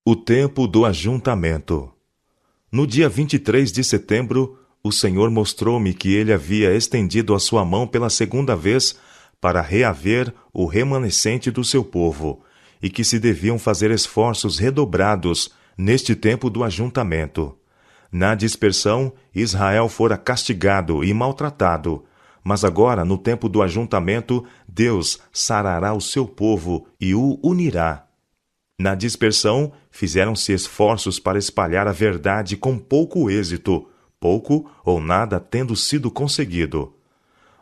O tempo do ajuntamento. No dia 23 de setembro, o Senhor mostrou-me que ele havia estendido a sua mão pela segunda vez para reaver o remanescente do seu povo, e que se deviam fazer esforços redobrados neste tempo do ajuntamento. Na dispersão, Israel fora castigado e maltratado, mas agora, no tempo do ajuntamento, Deus sarará o seu povo e o unirá. Na dispersão, fizeram-se esforços para espalhar a verdade com pouco êxito, pouco ou nada tendo sido conseguido.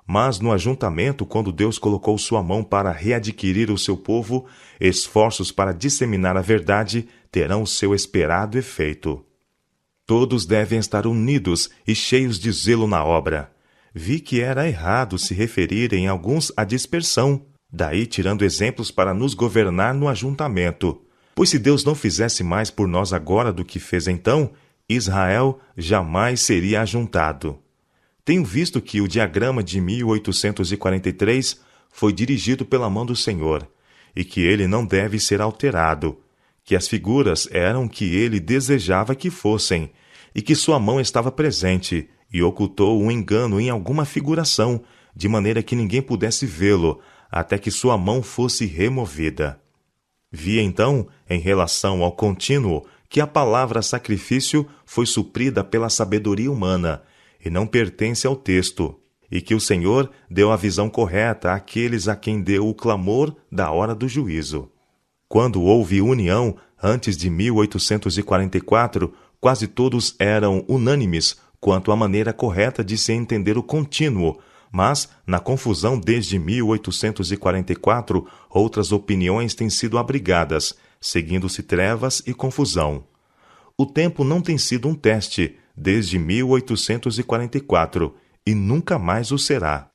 Mas no ajuntamento, quando Deus colocou sua mão para readquirir o seu povo, esforços para disseminar a verdade terão o seu esperado efeito. Todos devem estar unidos e cheios de zelo na obra. Vi que era errado se referirem alguns à dispersão, daí tirando exemplos para nos governar no ajuntamento. Pois se Deus não fizesse mais por nós agora do que fez então, Israel jamais seria ajuntado. Tenho visto que o diagrama de 1843 foi dirigido pela mão do Senhor, e que ele não deve ser alterado, que as figuras eram o que ele desejava que fossem, e que sua mão estava presente, e ocultou um engano em alguma figuração, de maneira que ninguém pudesse vê-lo, até que sua mão fosse removida. Vi então, em relação ao contínuo, que a palavra sacrifício foi suprida pela sabedoria humana, e não pertence ao texto, e que o Senhor deu a visão correta àqueles a quem deu o clamor da hora do juízo. Quando houve união, antes de 1844, quase todos eram unânimes quanto à maneira correta de se entender o contínuo, mas, na confusão desde 1844, outras opiniões têm sido abrigadas, seguindo-se trevas e confusão. O tempo não tem sido um teste desde 1844, e nunca mais o será.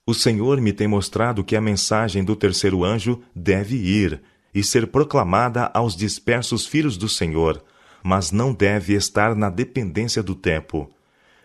O Senhor me tem mostrado que a mensagem do terceiro anjo deve ir e ser proclamada aos dispersos filhos do Senhor, mas não deve estar na dependência do tempo.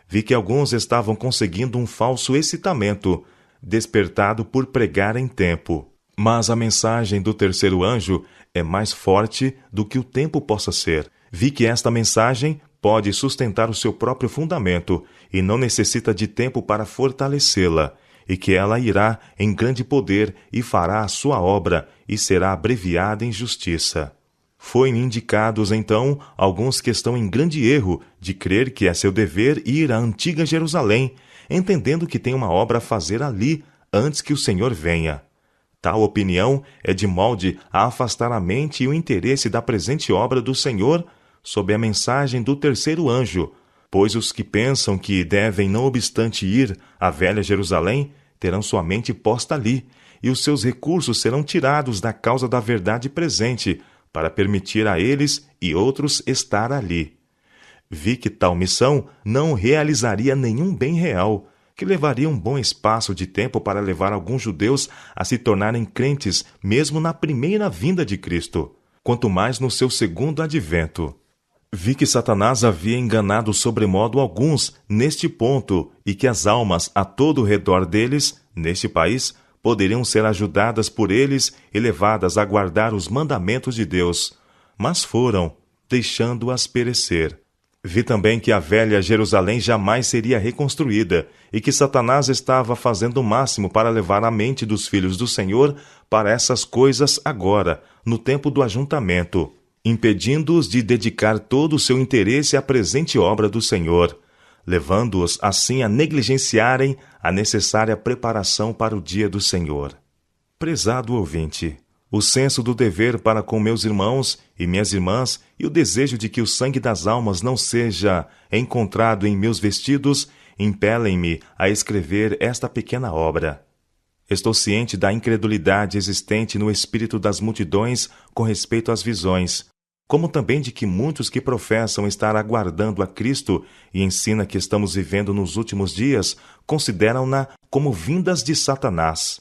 Vi que alguns estavam conseguindo um falso excitamento, despertado por pregar em tempo. Mas a mensagem do terceiro anjo é mais forte do que o tempo possa ser. Vi que esta mensagem pode sustentar o seu próprio fundamento e não necessita de tempo para fortalecê-la, e que ela irá em grande poder e fará a sua obra e será abreviada em justiça. Foi-me indicados, então, alguns que estão em grande erro de crer que é seu dever ir à antiga Jerusalém, entendendo que tem uma obra a fazer ali antes que o Senhor venha. Tal opinião é de molde a afastar a mente e o interesse da presente obra do Senhor sob a mensagem do terceiro anjo, pois os que pensam que devem, não obstante ir à velha Jerusalém, terão sua mente posta ali, e os seus recursos serão tirados da causa da verdade presente, para permitir a eles e outros estar ali. Vi que tal missão não realizaria nenhum bem real, que levaria um bom espaço de tempo para levar alguns judeus a se tornarem crentes mesmo na primeira vinda de Cristo, quanto mais no seu segundo advento. Vi que Satanás havia enganado sobremodo alguns neste ponto e que as almas a todo o redor deles, neste país, poderiam ser ajudadas por eles e levadas a guardar os mandamentos de Deus, mas foram, deixando-as perecer. Vi também que a velha Jerusalém jamais seria reconstruída e que Satanás estava fazendo o máximo para levar a mente dos filhos do Senhor para essas coisas agora, no tempo do ajuntamento, impedindo-os de dedicar todo o seu interesse à presente obra do Senhor, levando-os assim a negligenciarem a necessária preparação para o dia do Senhor. Prezado ouvinte, o senso do dever para com meus irmãos e minhas irmãs e o desejo de que o sangue das almas não seja encontrado em meus vestidos impelem-me a escrever esta pequena obra. Estou ciente da incredulidade existente no espírito das multidões com respeito às visões, como também de que muitos que professam estar aguardando a Cristo e ensina que estamos vivendo nos últimos dias, consideram-na como vindas de Satanás.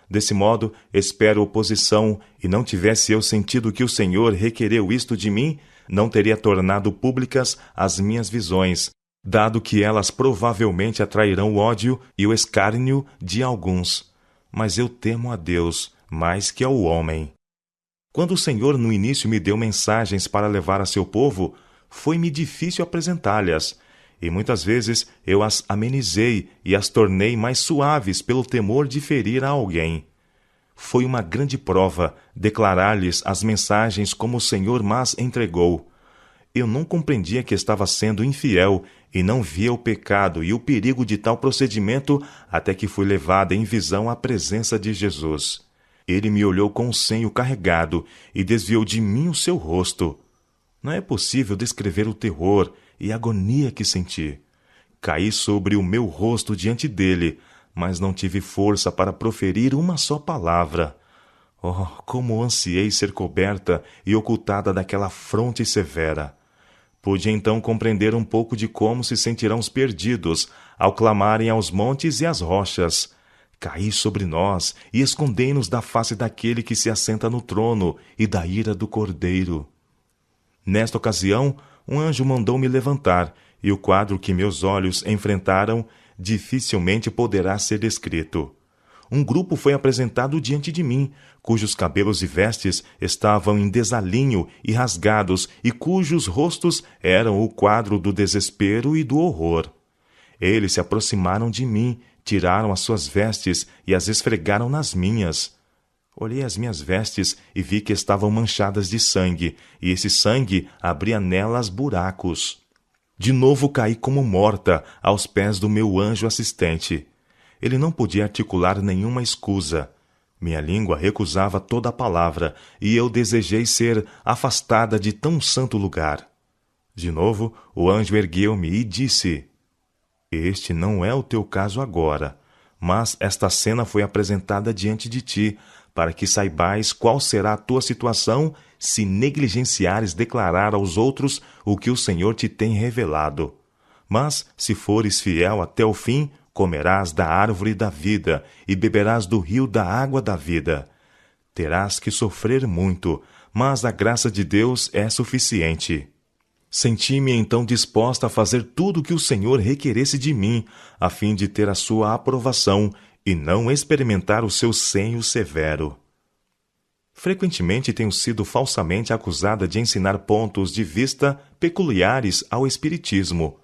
Desse modo, espero oposição, e não tivesse eu sentido que o Senhor requereu isto de mim, não teria tornado públicas as minhas visões, dado que elas provavelmente atrairão o ódio e o escárnio de alguns. Mas eu temo a Deus mais que ao homem. Quando o Senhor no início me deu mensagens para levar a seu povo, foi-me difícil apresentá-las, e muitas vezes eu as amenizei e as tornei mais suaves pelo temor de ferir a alguém. Foi uma grande prova declarar-lhes as mensagens como o Senhor mas entregou. Eu não compreendia que estava sendo infiel e não via o pecado e o perigo de tal procedimento até que fui levada em visão à presença de Jesus. Ele me olhou com o senho carregado e desviou de mim o seu rosto. Não é possível descrever o terror e a agonia que senti. Caí sobre o meu rosto diante dele, mas não tive força para proferir uma só palavra. Oh, como ansiei ser coberta e ocultada daquela fronte severa! Pude então compreender um pouco de como se sentirão os perdidos ao clamarem aos montes e às rochas. Caí sobre nós e escondei-nos da face daquele que se assenta no trono e da ira do Cordeiro. Nesta ocasião, um anjo mandou-me levantar, e o quadro que meus olhos enfrentaram dificilmente poderá ser descrito. Um grupo foi apresentado diante de mim, cujos cabelos e vestes estavam em desalinho e rasgados, e cujos rostos eram o quadro do desespero e do horror. Eles se aproximaram de mim, tiraram as suas vestes e as esfregaram nas minhas. Olhei as minhas vestes e vi que estavam manchadas de sangue, e esse sangue abria nelas buracos. De novo caí como morta aos pés do meu anjo assistente. Ele não podia articular nenhuma escusa. Minha língua recusava toda a palavra, e eu desejei ser afastada de tão santo lugar. De novo, o anjo ergueu-me e disse: Este não é o teu caso agora, mas esta cena foi apresentada diante de ti, para que saibais qual será a tua situação se negligenciares declarar aos outros o que o Senhor te tem revelado. Mas, se fores fiel até o fim, comerás da árvore da vida e beberás do rio da água da vida. Terás que sofrer muito, mas a graça de Deus é suficiente. Senti-me então disposta a fazer tudo o que o Senhor requeresse de mim, a fim de ter a sua aprovação e não experimentar o seu senho severo. Frequentemente tenho sido falsamente acusada de ensinar pontos de vista peculiares ao Espiritismo.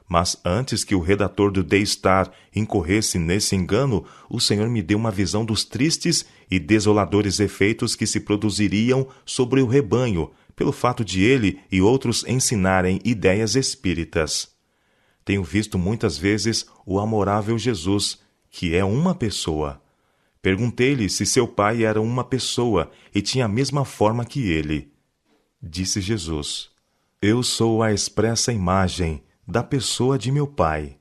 Mas antes que o redator do The Star incorresse nesse engano, o Senhor me deu uma visão dos tristes e desoladores efeitos que se produziriam sobre o rebanho, pelo fato de ele e outros ensinarem ideias espíritas. Tenho visto muitas vezes o amorável Jesus, que é uma pessoa. Perguntei-lhe se seu pai era uma pessoa e tinha a mesma forma que ele. Disse Jesus: Eu sou a expressa imagem da pessoa de meu pai.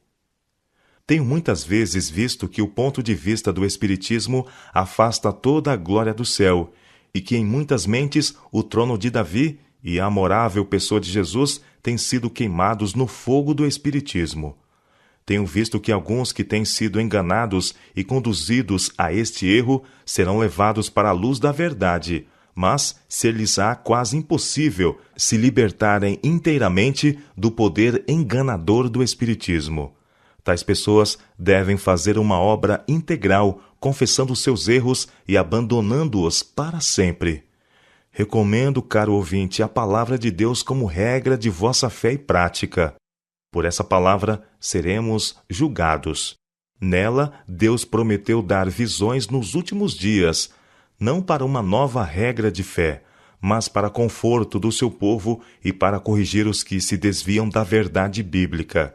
Tenho muitas vezes visto que o ponto de vista do Espiritismo afasta toda a glória do céu, e que em muitas mentes o trono de Davi e a amorável pessoa de Jesus têm sido queimados no fogo do Espiritismo. Tenho visto que alguns que têm sido enganados e conduzidos a este erro serão levados para a luz da verdade, mas ser-lhes-á quase impossível se libertarem inteiramente do poder enganador do Espiritismo. Tais pessoas devem fazer uma obra integral, confessando seus erros e abandonando-os para sempre. Recomendo, caro ouvinte, a palavra de Deus como regra de vossa fé e prática. Por essa palavra seremos julgados. Nela, Deus prometeu dar visões nos últimos dias, não para uma nova regra de fé, mas para conforto do seu povo e para corrigir os que se desviam da verdade bíblica.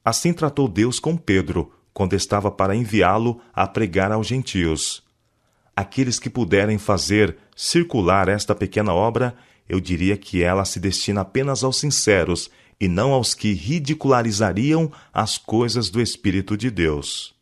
Assim tratou Deus com Pedro, quando estava para enviá-lo a pregar aos gentios. Aqueles que puderem fazer circular esta pequena obra, eu diria que ela se destina apenas aos sinceros e não aos que ridicularizariam as coisas do Espírito de Deus.